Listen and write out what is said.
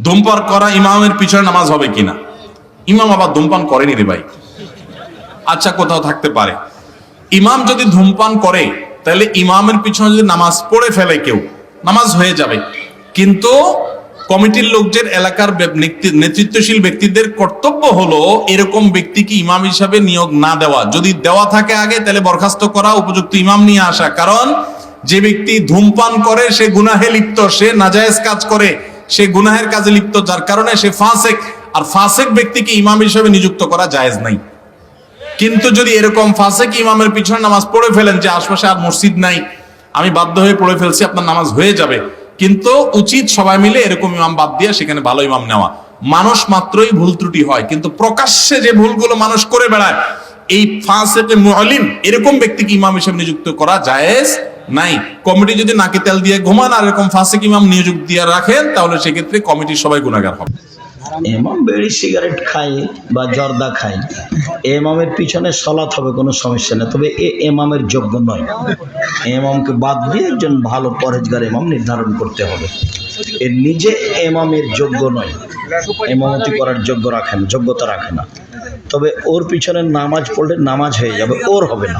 ধূমপান করা ইমামের পিছনে নামাজ হবে কিনা? ইমাম আবার ধূমপান করেনি রে ভাই। আচ্ছা, কোথাও থাকতে পারে। ইমাম যদি ধূমপান করে তাহলে ইমামের পিছনে যদি নামাজ পড়ে ফেলে কেউ, নামাজ হয়ে যাবে। কিন্তু কমিটির লোকদের, এলাকার নেতৃত্বশীল ব্যক্তিদের কর্তব্য হলো এরকম ব্যক্তিকে ইমাম হিসাবে নিয়োগ না দেওয়া। যদি দেওয়া থাকে আগে, তাহলে বরখাস্ত করা, উপযুক্ত ইমাম নিয়ে আসা। কারণ যে ব্যক্তি ধূমপান করে সে গুনাহে লিপ্ত, সে নাজায়েজ কাজ করে, সে গুনাহের কাজে লিপ্ত, যার কারণে সে ফাসেক। আর ফাসেক ব্যক্তিকে ইমাম হিসাবে নিযুক্ত করা জায়েজ নাই। কিন্তু যদি এরকম ফাসেক ইমামের পিছনে নামাজ পড়ে ফেলেন যে আশপাশে আর মসজিদ নাই, আমি বাধ্য হয়ে পড়ে ফেলছি, আপনার নামাজ হয়ে যাবে। কিন্তু উচিত সবাই মিলে এরকম ইমাম বাদ দিয়ে সেখানে ভালো ইমাম নেওয়া। মানুষ মাত্রই ভুল ত্রুটি হয়, কিন্তু প্রকাশ্যে যে ভুলগুলো মানুষ করে বেড়ায়, এই ফাসেকে মুআল্লিম এরকম ব্যক্তিকে ইমাম হিসেবে নিযুক্ত করা জায়েজ নাই। কমিটি যদি নাকে তেল দিয়ে ঘুমান আর এরকম ফাসেক ইমাম নিয়োগ দিয়ে রাখেন, তাহলে সেক্ষেত্রে কমিটির সবাই গুনাহগার হবে। এমাম বিড়ি সিগারেট খায় বা জর্দা খায়, এমামের পিছনে সলাৎ হবে, কোনো সমস্যা নেই, তবে এ এমামের যোগ্য নয়। এমামকে বাদ দিয়ে একজন ভালো পরহেজগার এমাম নির্ধারণ করতে হবে। এ নিজে এমামের যোগ্য নয়, এমামতি করার যোগ্যতা রাখে না। তবে ওর পিছনে নামাজ পড়লে নামাজ হয়ে যাবে, ওর হবে না।